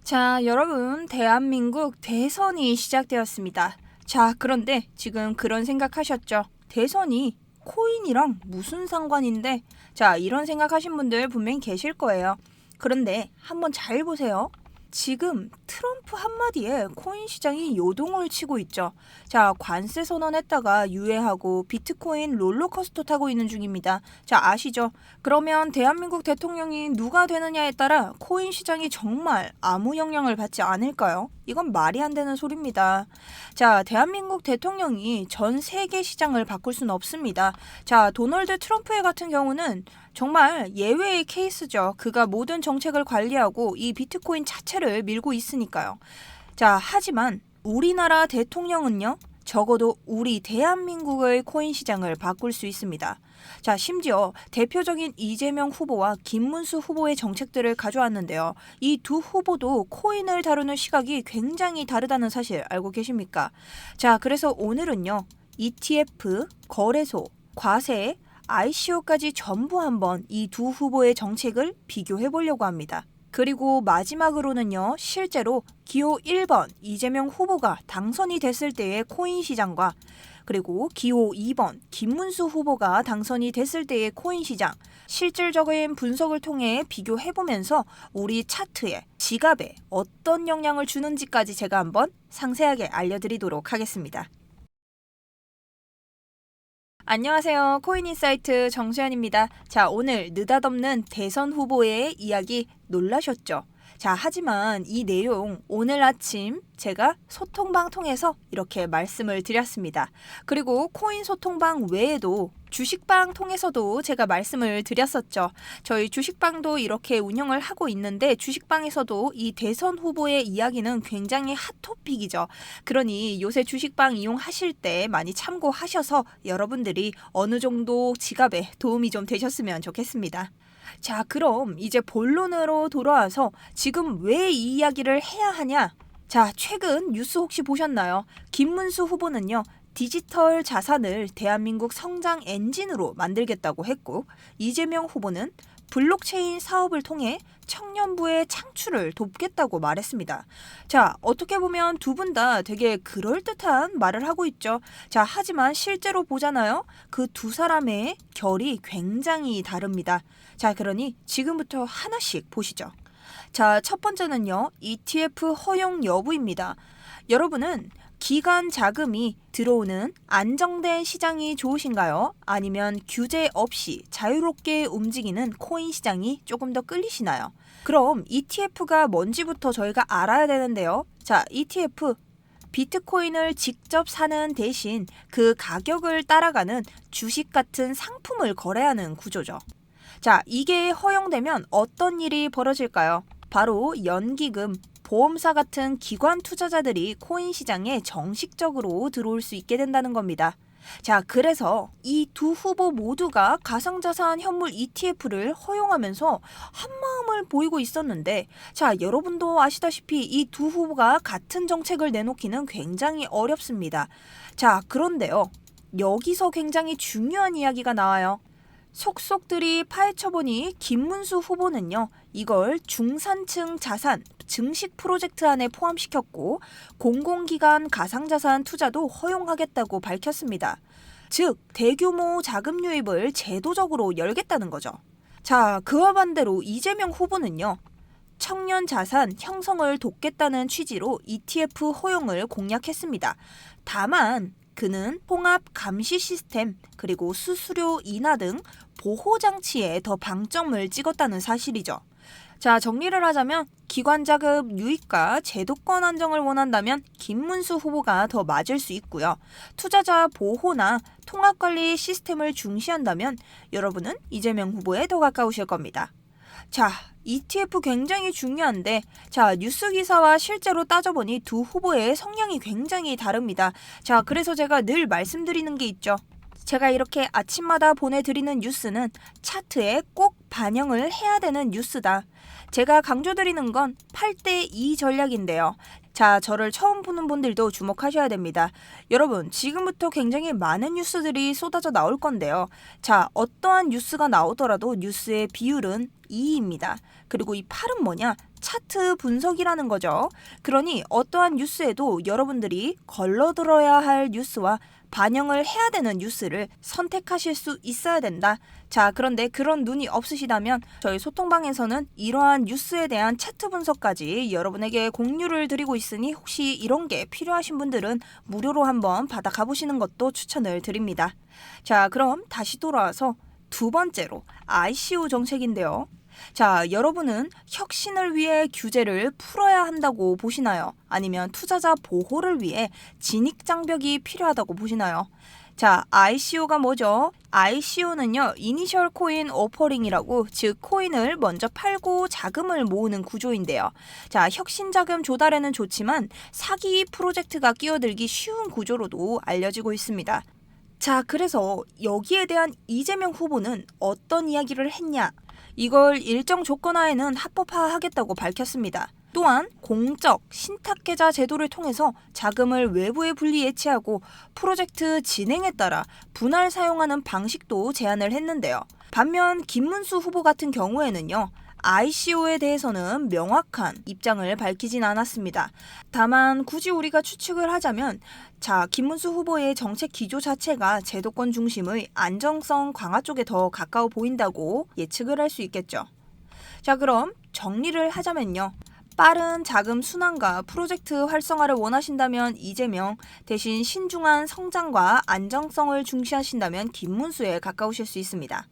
자, 여러분, 대한민국 대선이 시작되었습니다. 자, 그런데 지금 그런 생각하셨죠? 대선이 코인이랑 무슨 상관인데? 자, 이런 생각하신 분들 분명히 계실 거예요. 그런데 한번 잘 보세요. 지금 트럼프 한마디에 코인 시장이 요동을 치고 있죠. 자, 관세 선언했다가 유예하고 비트코인 롤러코스터 타고 있는 중입니다. 자, 아시죠? 그러면 대한민국 대통령이 누가 되느냐에 따라 코인 시장이 정말 아무 영향을 받지 않을까요? 이건 말이 안 되는 소리입니다. 자, 대한민국 대통령이 전 세계 시장을 바꿀 수는 없습니다. 자, 도널드 트럼프 같은 경우는 정말 예외의 케이스죠. 그가 모든 정책을 관리하고 이 비트코인 자체를 밀고 있으니까요. 자, 하지만 우리나라 대통령은요, 적어도 우리 대한민국의 코인 시장을 바꿀 수 있습니다. 자, 심지어 대표적인 이재명 후보와 김문수 후보의 정책들을 가져왔는데요. 이 두 후보도 코인을 다루는 시각이 굉장히 다르다는 사실 알고 계십니까? 자, 그래서 오늘은요, ETF, 거래소, 과세, ICO까지 전부 한번 이 두 후보의 정책을 비교해 보려고 합니다. 그리고 마지막으로는요, 실제로 기호 1번 이재명 후보가 당선이 됐을 때의 코인 시장과 그리고 기호 2번 김문수 후보가 당선이 됐을 때의 코인 시장, 실질적인 분석을 통해 비교해보면서 우리 차트에, 지갑에 어떤 영향을 주는지까지 제가 한번 상세하게 알려드리도록 하겠습니다. 안녕하세요. 코인인사이트 정수연입니다. 자, 오늘 느닷없는 대선 후보의 이야기 놀라셨죠? 자, 하지만 이 내용 오늘 아침 제가 소통방 통해서 이렇게 말씀을 드렸습니다. 그리고 코인 소통방 외에도 주식방 통해서도 제가 말씀을 드렸었죠. 저희 주식방도 이렇게 운영을 하고 있는데 주식방에서도 이 대선 후보의 이야기는 굉장히 핫토픽이죠. 그러니 요새 주식방 이용하실 때 많이 참고하셔서 여러분들이 어느 정도 지갑에 도움이 좀 되셨으면 좋겠습니다. 자, 그럼 이제 본론으로 돌아와서 지금 왜 이 이야기를 해야 하냐? 자, 최근 뉴스 혹시 보셨나요? 김문수 후보는요, 디지털 자산을 대한민국 성장 엔진으로 만들겠다고 했고, 이재명 후보는 블록체인 사업을 통해 청년부의 창출을 돕겠다고 말했습니다. 자, 어떻게 보면 두 분 다 되게 그럴듯한 말을 하고 있죠. 자, 하지만 실제로 보잖아요. 그 두 사람의 결이 굉장히 다릅니다. 자, 그러니 지금부터 하나씩 보시죠. 자, 첫 번째는요, ETF 허용 여부입니다. 여러분은 기관 자금이 들어오는 안정된 시장이 좋으신가요? 아니면 규제 없이 자유롭게 움직이는 코인 시장이 조금 더 끌리시나요? 그럼 ETF가 뭔지부터 저희가 알아야 되는데요. 자, ETF, 비트코인을 직접 사는 대신 그 가격을 따라가는 주식 같은 상품을 거래하는 구조죠. 자, 이게 허용되면 어떤 일이 벌어질까요? 바로 연기금, 보험사 같은 기관 투자자들이 코인 시장에 정식적으로 들어올 수 있게 된다는 겁니다. 자, 그래서 이 두 후보 모두가 가상자산 현물 ETF를 허용하면서 한마음을 보이고 있었는데, 자, 여러분도 아시다시피 이 두 후보가 같은 정책을 내놓기는 굉장히 어렵습니다. 자, 그런데요, 여기서 굉장히 중요한 이야기가 나와요. 속속들이 파헤쳐보니 김문수 후보는요, 이걸 중산층 자산 증식 프로젝트 안에 포함시켰고 공공기관 가상자산 투자도 허용하겠다고 밝혔습니다. 즉, 대규모 자금 유입을 제도적으로 열겠다는 거죠. 자, 그와 반대로 이재명 후보는요, 청년 자산 형성을 돕겠다는 취지로 ETF 허용을 공약했습니다. 다만 그는 통합 감시 시스템 그리고 수수료 인하 등 보호 장치에 더 방점을 찍었다는 사실이죠. 자, 정리를 하자면 기관 자금 유입과 제도권 안정을 원한다면 김문수 후보가 더 맞을 수 있고요. 투자자 보호나 통합 관리 시스템을 중시한다면 여러분은 이재명 후보에 더 가까우실 겁니다. 자, ETF 굉장히 중요한데, 자, 뉴스 기사와 실제로 따져보니 두 후보의 성향이 굉장히 다릅니다. 자, 그래서 제가 늘 말씀드리는 게 있죠. 제가 이렇게 아침마다 보내드리는 뉴스는 차트에 꼭 반영을 해야 되는 뉴스다. 제가 강조드리는 건 8대2 전략인데요. 자, 저를 처음 보는 분들도 주목하셔야 됩니다. 여러분, 지금부터 굉장히 많은 뉴스들이 쏟아져 나올 건데요. 자, 어떠한 뉴스가 나오더라도 뉴스의 비율은 2입니다. 그리고 이 8은 뭐냐? 차트 분석이라는 거죠. 그러니 어떠한 뉴스에도 여러분들이 걸러들어야 할 뉴스와 반영을 해야 되는 뉴스를 선택하실 수 있어야 된다. 자, 그런데 그런 눈이 없으시다면 저희 소통방에서는 이러한 뉴스에 대한 차트 분석까지 여러분에게 공유를 드리고 있으니 혹시 이런 게 필요하신 분들은 무료로 한번 받아가 보시는 것도 추천을 드립니다. 자, 그럼 다시 돌아와서 두 번째로 ICO 정책인데요. 자, 여러분은 혁신을 위해 규제를 풀어야 한다고 보시나요? 아니면 투자자 보호를 위해 진입장벽이 필요하다고 보시나요? 자, ICO가 뭐죠? ICO는요, 이니셜 코인 오퍼링이라고, 즉 코인을 먼저 팔고 자금을 모으는 구조인데요. 자, 혁신 자금 조달에는 좋지만 사기 프로젝트가 끼어들기 쉬운 구조로도 알려지고 있습니다. 자, 그래서 여기에 대한 이재명 후보는 어떤 이야기를 했냐? 이걸 일정 조건 하에는 합법화하겠다고 밝혔습니다. 또한 공적 신탁계좌 제도를 통해서 자금을 외부에 분리 예치하고 프로젝트 진행에 따라 분할 사용하는 방식도 제안을 했는데요. 반면 김문수 후보 같은 경우에는요. ICO에 대해서는 명확한 입장을 밝히진 않았습니다. 다만 굳이 우리가 추측을 하자면 자, 김문수 후보의 정책 기조 자체가 제도권 중심의 안정성 강화 쪽에 더 가까워 보인다고 예측을 할 수 있겠죠. 자, 그럼 정리를 하자면요. 빠른 자금 순환과 프로젝트 활성화를 원하신다면 이재명, 대신 신중한 성장과 안정성을 중시하신다면 김문수에 가까우실 수 있습니다.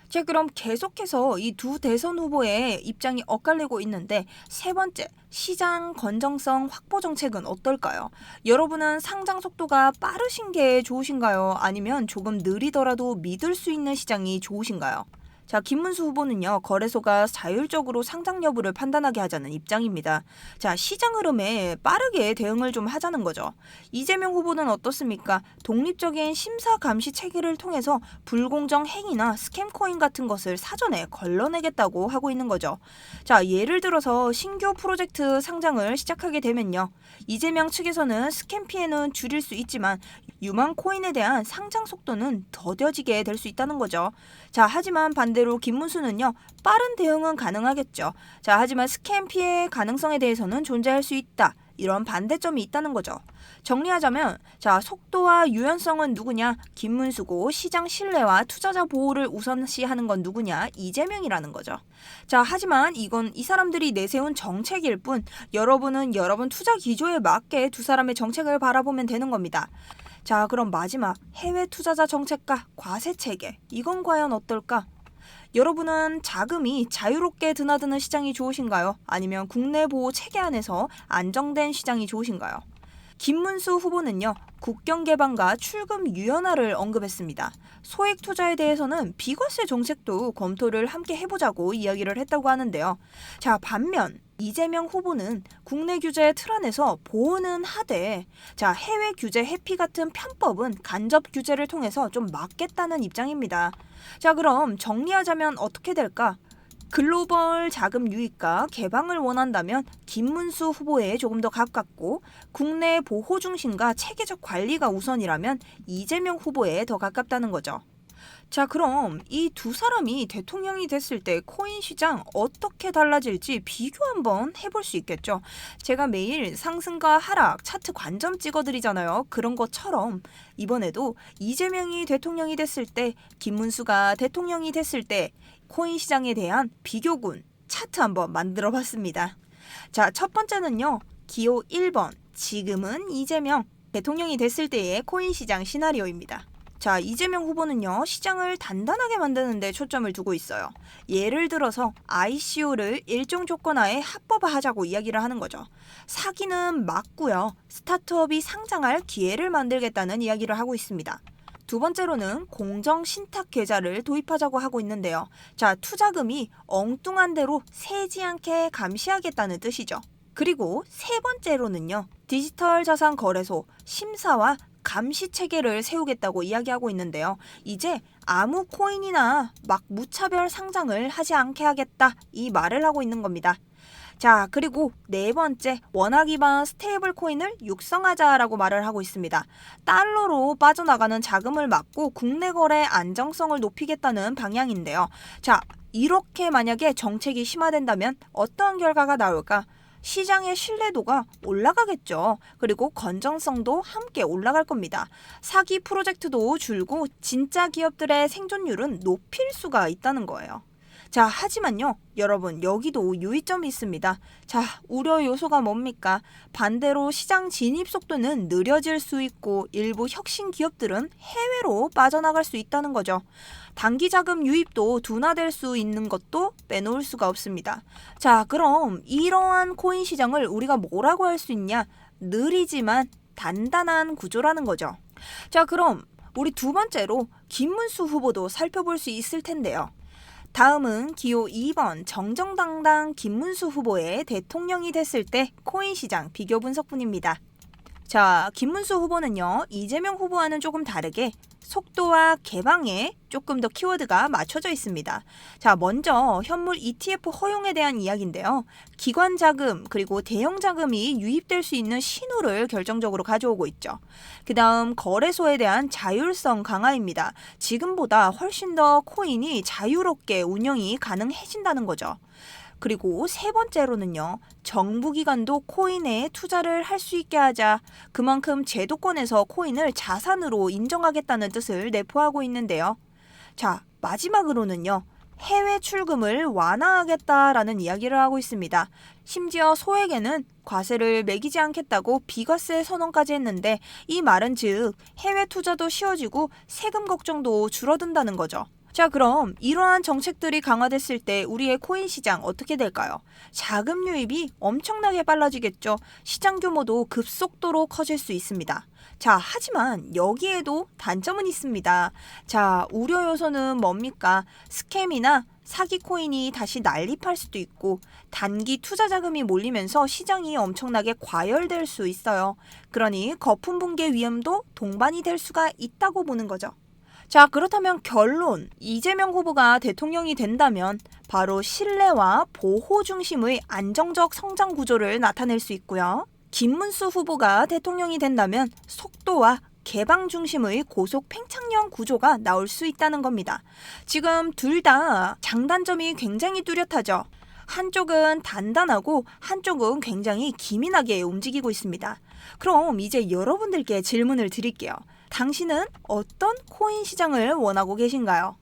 자, 그럼 계속해서 이 두 대선 후보의 입장이 엇갈리고 있는데 세 번째, 시장 건전성 확보 정책은 어떨까요? 여러분은 상장 속도가 빠르신 게 좋으신가요? 아니면 조금 느리더라도 믿을 수 있는 시장이 좋으신가요? 자, 김문수 후보는요, 거래소가 자율적으로 상장 여부를 판단하게 하자는 입장입니다. 자, 시장 흐름에 빠르게 대응을 좀 하자는 거죠. 이재명 후보는 어떻습니까? 독립적인 심사 감시 체계를 통해서 불공정 행위나 스캠 코인 같은 것을 사전에 걸러내겠다고 하고 있는 거죠. 자, 예를 들어서 신규 프로젝트 상장을 시작하게 되면요. 이재명 측에서는 스캠 피해는 줄일 수 있지만 유망 코인에 대한 상장 속도는 더뎌지게 될 수 있다는 거죠. 자, 하지만 반대로 김문수는요, 빠른 대응은 가능하겠죠. 자, 하지만 스캠 피해 가능성에 대해서는 존재할 수 있다. 이런 반대점이 있다는 거죠. 정리하자면 자, 속도와 유연성은 누구냐? 김문수고 시장 신뢰와 투자자 보호를 우선시하는 건 누구냐? 이재명이라는 거죠. 자, 하지만 이건 이 사람들이 내세운 정책일 뿐 여러분은 여러분 투자 기조에 맞게 두 사람의 정책을 바라보면 되는 겁니다. 자, 그럼 마지막 해외 투자자 정책과 과세 체계, 이건 과연 어떨까? 여러분은 자금이 자유롭게 드나드는 시장이 좋으신가요? 아니면 국내 보호 체계 안에서 안정된 시장이 좋으신가요? 김문수 후보는요, 국경 개방과 출금 유연화를 언급했습니다. 소액 투자에 대해서는 비과세 정책도 검토를 함께 해보자고 이야기를 했다고 하는데요. 자, 반면 이재명 후보는 국내 규제 틀 안에서 보호는 하되 자, 해외 규제 회피 같은 편법은 간접 규제를 통해서 좀 막겠다는 입장입니다. 자, 그럼 정리하자면 어떻게 될까? 글로벌 자금 유입과 개방을 원한다면 김문수 후보에 조금 더 가깝고 국내 보호 중심과 체계적 관리가 우선이라면 이재명 후보에 더 가깝다는 거죠. 자, 그럼 이 두 사람이 대통령이 됐을 때 코인 시장 어떻게 달라질지 비교 한번 해볼 수 있겠죠. 제가 매일 상승과 하락 차트 관점 찍어드리잖아요. 그런 것처럼 이번에도 이재명이 대통령이 됐을 때, 김문수가 대통령이 됐을 때 코인 시장에 대한 비교군 차트 한번 만들어 봤습니다. 자, 첫 번째는요. 기호 1번, 지금은 이재명, 대통령이 됐을 때의 코인 시장 시나리오입니다. 자, 이재명 후보는요, 시장을 단단하게 만드는 데 초점을 두고 있어요. 예를 들어서 ICO를 일정 조건 하에 합법화하자고 이야기를 하는 거죠. 사기는 막고요. 스타트업이 상장할 기회를 만들겠다는 이야기를 하고 있습니다. 두 번째로는 공정 신탁 계좌를 도입하자고 하고 있는데요. 자, 투자금이 엉뚱한 대로 새지 않게 감시하겠다는 뜻이죠. 그리고 세 번째로는요, 디지털 자산 거래소 심사와 감시 체계를 세우겠다고 이야기하고 있는데요. 이제 아무 코인이나 막 무차별 상장을 하지 않게 하겠다, 이 말을 하고 있는 겁니다. 자, 그리고 네 번째, 원화 기반 스테이블 코인을 육성하자라고 말을 하고 있습니다. 달러로 빠져나가는 자금을 막고 국내 거래 안정성을 높이겠다는 방향인데요. 자, 이렇게 만약에 정책이 심화된다면 어떠한 결과가 나올까? 시장의 신뢰도가 올라가겠죠. 그리고 건전성도 함께 올라갈 겁니다. 사기 프로젝트도 줄고 진짜 기업들의 생존율은 높일 수가 있다는 거예요. 자, 하지만요, 여러분, 여기도 유의점이 있습니다. 자, 우려 요소가 뭡니까? 반대로 시장 진입 속도는 느려질 수 있고 일부 혁신 기업들은 해외로 빠져나갈 수 있다는 거죠. 단기 자금 유입도 둔화될 수 있는 것도 빼놓을 수가 없습니다. 자, 그럼 이러한 코인 시장을 우리가 뭐라고 할 수 있냐? 느리지만 단단한 구조라는 거죠. 자, 그럼 우리 두 번째로 김문수 후보도 살펴볼 수 있을 텐데요. 다음은 기호 2번 정정당당 김문수 후보의 대통령이 됐을 때 코인 시장 비교 분석분입니다. 자, 김문수 후보는요, 이재명 후보와는 조금 다르게 속도와 개방에 조금 더 키워드가 맞춰져 있습니다. 자, 먼저 현물 ETF 허용에 대한 이야기인데요. 기관 자금 그리고 대형 자금이 유입될 수 있는 신호를 결정적으로 가져오고 있죠. 그 다음 거래소에 대한 자율성 강화입니다. 지금보다 훨씬 더 코인이 자유롭게 운영이 가능해진다는 거죠. 그리고 세 번째로는요, 정부기관도 코인에 투자를 할 수 있게 하자. 그만큼 제도권에서 코인을 자산으로 인정하겠다는 뜻을 내포하고 있는데요. 자, 마지막으로는요, 해외 출금을 완화하겠다라는 이야기를 하고 있습니다. 심지어 소액에는 과세를 매기지 않겠다고 비과세 선언까지 했는데, 이 말은 즉 해외 투자도 쉬워지고 세금 걱정도 줄어든다는 거죠. 자, 그럼 이러한 정책들이 강화됐을 때 우리의 코인 시장 어떻게 될까요? 자금 유입이 엄청나게 빨라지겠죠. 시장 규모도 급속도로 커질 수 있습니다. 자, 하지만 여기에도 단점은 있습니다. 자, 우려 요소는 뭡니까? 스캠이나 사기 코인이 다시 난립할 수도 있고 단기 투자 자금이 몰리면서 시장이 엄청나게 과열될 수 있어요. 그러니 거품 붕괴 위험도 동반이 될 수가 있다고 보는 거죠. 자, 그렇다면 결론, 이재명 후보가 대통령이 된다면 바로 신뢰와 보호 중심의 안정적 성장 구조를 나타낼 수 있고요. 김문수 후보가 대통령이 된다면 속도와 개방 중심의 고속 팽창형 구조가 나올 수 있다는 겁니다. 지금 둘 다 장단점이 굉장히 뚜렷하죠. 한쪽은 단단하고 한쪽은 굉장히 기민하게 움직이고 있습니다. 그럼 이제 여러분들께 질문을 드릴게요. 당신은 어떤 코인 시장을 원하고 계신가요?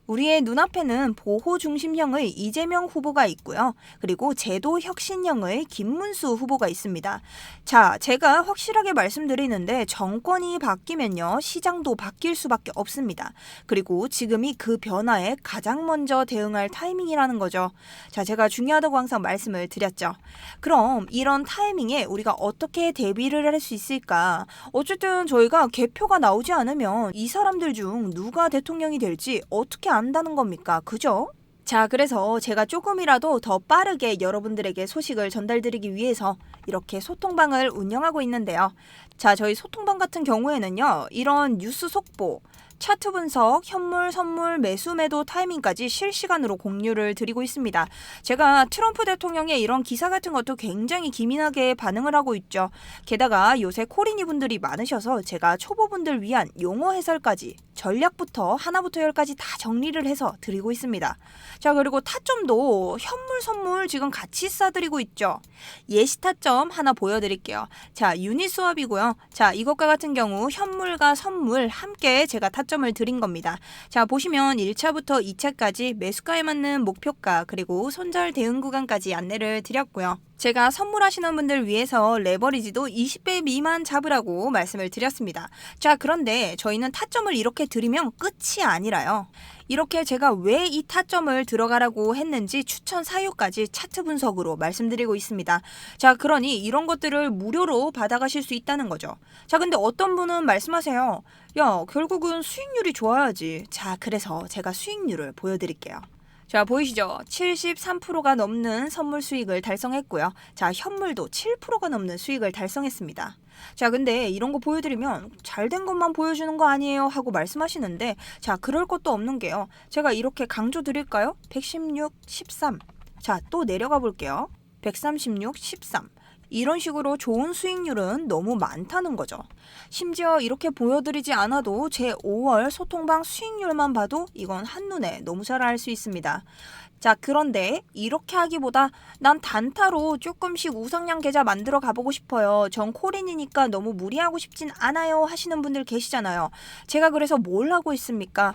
우리의 눈앞에는 보호 중심형의 이재명 후보가 있고요. 그리고 제도 혁신형의 김문수 후보가 있습니다. 자, 제가 확실하게 말씀드리는데 정권이 바뀌면요, 시장도 바뀔 수밖에 없습니다. 그리고 지금이 그 변화에 가장 먼저 대응할 타이밍이라는 거죠. 자, 제가 중요하다고 항상 말씀을 드렸죠. 그럼 이런 타이밍에 우리가 어떻게 대비를 할 수 있을까? 어쨌든 저희가 개표가 나오지 않으면 이 사람들 중 누가 대통령이 될지 어떻게 안다는 겁니까? 그죠? 자, 그래서 제가 조금이라도 더 빠르게 여러분들에게 소식을 전달드리기 위해서 이렇게 소통방을 운영하고 있는데요. 자, 저희 소통방 같은 경우에는요, 이런 뉴스 속보, 차트 분석, 현물, 선물, 매수, 매도 타이밍까지 실시간으로 공유를 드리고 있습니다. 제가 트럼프 대통령의 이런 기사 같은 것도 굉장히 기민하게 반응을 하고 있죠. 게다가 요새 코리니 분들이 많으셔서 제가 초보분들 위한 용어 해설까지 전략부터 하나부터 열까지 다 정리를 해서 드리고 있습니다. 자, 그리고 타점도 현물, 선물 지금 같이 싸드리고 있죠. 예시 타점 하나 보여드릴게요. 자, 유니스왑이고요. 자, 이것과 같은 경우 현물과 선물 함께 제가 타점을 드린 겁니다. 자, 보시면 1차부터 2차까지 매수가에 맞는 목표가 그리고 손절 대응 구간까지 안내를 드렸고요. 제가 선물하시는 분들 위해서 레버리지도 20배 미만 잡으라고 말씀을 드렸습니다. 자, 그런데 저희는 타점을 이렇게 드리면 끝이 아니라요. 이렇게 제가 왜 이 타점을 들어가라고 했는지 추천 사유까지 차트 분석으로 말씀드리고 있습니다. 자, 그러니 이런 것들을 무료로 받아가실 수 있다는 거죠. 자, 근데 어떤 분은 말씀하세요. 야, 결국은 수익률이 좋아야지. 자, 그래서 제가 수익률을 보여드릴게요. 자, 보이시죠? 73%가 넘는 선물 수익을 달성했고요. 자, 현물도 7%가 넘는 수익을 달성했습니다. 자, 근데 이런 거 보여드리면 잘된 것만 보여주는 거 아니에요? 하고 말씀하시는데, 자, 그럴 것도 없는 게요. 제가 이렇게 강조 드릴까요? 116, 13. 자, 또 내려가 볼게요. 136, 13. 이런 식으로 좋은 수익률은 너무 많다는 거죠. 심지어 이렇게 보여드리지 않아도 제 5월 소통방 수익률만 봐도 이건 한눈에 너무 잘 알 수 있습니다. 자, 그런데 이렇게 하기보다 난 단타로 조금씩 우상향 계좌 만들어 가보고 싶어요. 전 코린이니까 너무 무리하고 싶진 않아요 하시는 분들 계시잖아요. 제가 그래서 뭘 하고 있습니까?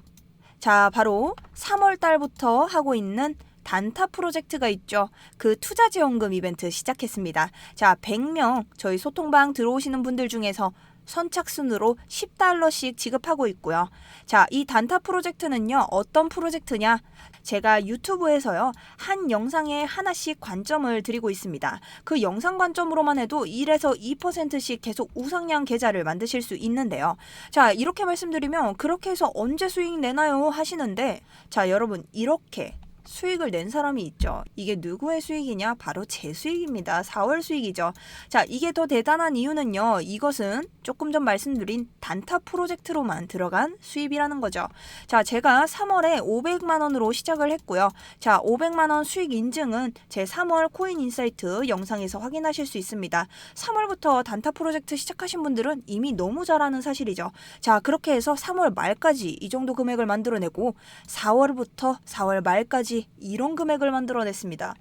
자, 바로 3월 달부터 하고 있는 단타 프로젝트가 있죠. 그 투자지원금 이벤트 시작했습니다. 자, 100명 저희 소통방 들어오시는 분들 중에서 선착순으로 $10씩 지급하고 있고요. 자, 이 단타 프로젝트는요, 어떤 프로젝트냐? 제가 유튜브에서요, 한 영상에 하나씩 관점을 드리고 있습니다. 그 영상 관점으로만 해도 1에서 2%씩 계속 우상향 계좌를 만드실 수 있는데요. 자, 이렇게 말씀드리면 그렇게 해서 언제 수익 내나요? 하시는데, 자, 여러분, 이렇게 수익을 낸 사람이 있죠. 이게 누구의 수익이냐? 바로 제 수익입니다. 4월 수익이죠. 자, 이게 더 대단한 이유는요. 이것은 조금 전 말씀드린 단타 프로젝트로만 들어간 수입이라는 거죠. 자, 제가 3월에 500만 원으로 시작을 했고요. 자, 500만 원 수익 인증은 제 3월 코인 인사이트 영상에서 확인하실 수 있습니다. 3월부터 단타 프로젝트 시작하신 분들은 이미 너무 잘 아는 사실이죠. 자, 그렇게 해서 3월 말까지 이 정도 금액을 만들어내고 4월부터 4월 말까지 이런 금액을 만들어냈습니다.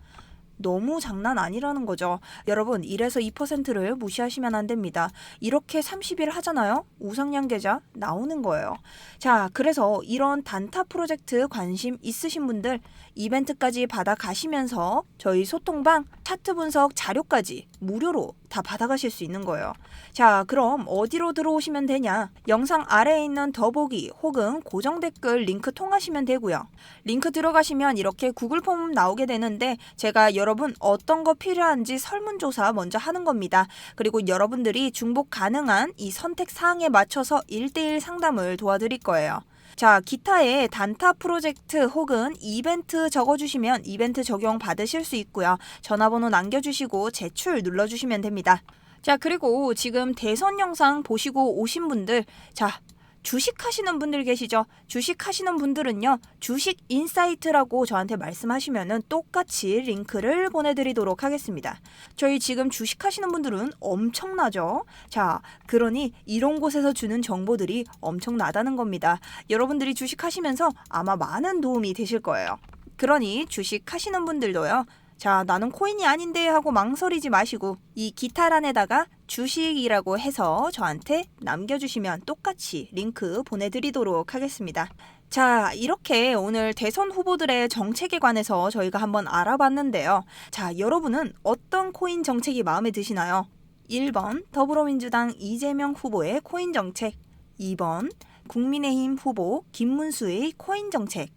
너무 장난 아니라는 거죠. 여러분, 1에서 2%를 무시하시면 안 됩니다. 이렇게 30일 하잖아요. 우상향 계좌 나오는 거예요. 자, 그래서 이런 단타 프로젝트 관심 있으신 분들 이벤트까지 받아가시면서 저희 소통방 차트 분석 자료까지 무료로 다 받아가실 수 있는 거예요. 자, 그럼 어디로 들어오시면 되냐? 영상 아래에 있는 더보기 혹은 고정 댓글 링크 통하시면 되고요. 링크 들어가시면 이렇게 구글 폼 나오게 되는데 제가 여러분 어떤 거 필요한지 설문조사 먼저 하는 겁니다. 그리고 여러분들이 중복 가능한 이 선택 사항에 맞춰서 1대1 상담을 도와드릴 거예요. 자, 기타에 단타 프로젝트 혹은 이벤트 적어주시면 이벤트 적용 받으실 수 있고요. 전화번호 남겨주시고 제출 눌러주시면 됩니다. 자, 그리고 지금 대선 영상 보시고 오신 분들, 자, 주식 하시는 분들 계시죠? 주식 하시는 분들은요, 주식 인사이트라고 저한테 말씀하시면은 똑같이 링크를 보내드리도록 하겠습니다. 저희 지금 주식 하시는 분들은 엄청나죠? 자, 그러니 이런 곳에서 주는 정보들이 엄청나다는 겁니다. 여러분들이 주식 하시면서 아마 많은 도움이 되실 거예요. 그러니 주식 하시는 분들도요, 자, 나는 코인이 아닌데 하고 망설이지 마시고 이 기타란에다가 주식이라고 해서 저한테 남겨주시면 똑같이 링크 보내드리도록 하겠습니다. 자, 이렇게 오늘 대선 후보들의 정책에 관해서 저희가 한번 알아봤는데요. 자, 여러분은 어떤 코인 정책이 마음에 드시나요? 1번 더불어민주당 이재명 후보의 코인 정책, 2번 국민의힘 후보 김문수의 코인 정책.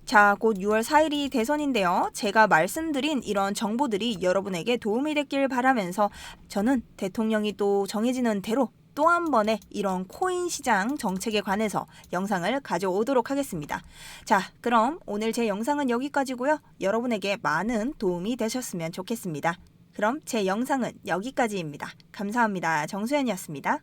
자, 곧 6월 4일이 대선인데요. 제가 말씀드린 이런 정보들이 여러분에게 도움이 됐길 바라면서 저는 대통령이 또 정해지는 대로 또 한 번의 이런 코인 시장 정책에 관해서 영상을 가져오도록 하겠습니다. 자, 그럼 오늘 제 영상은 여기까지고요. 여러분에게 많은 도움이 되셨으면 좋겠습니다. 그럼 제 영상은 여기까지입니다. 감사합니다. 정수연이었습니다.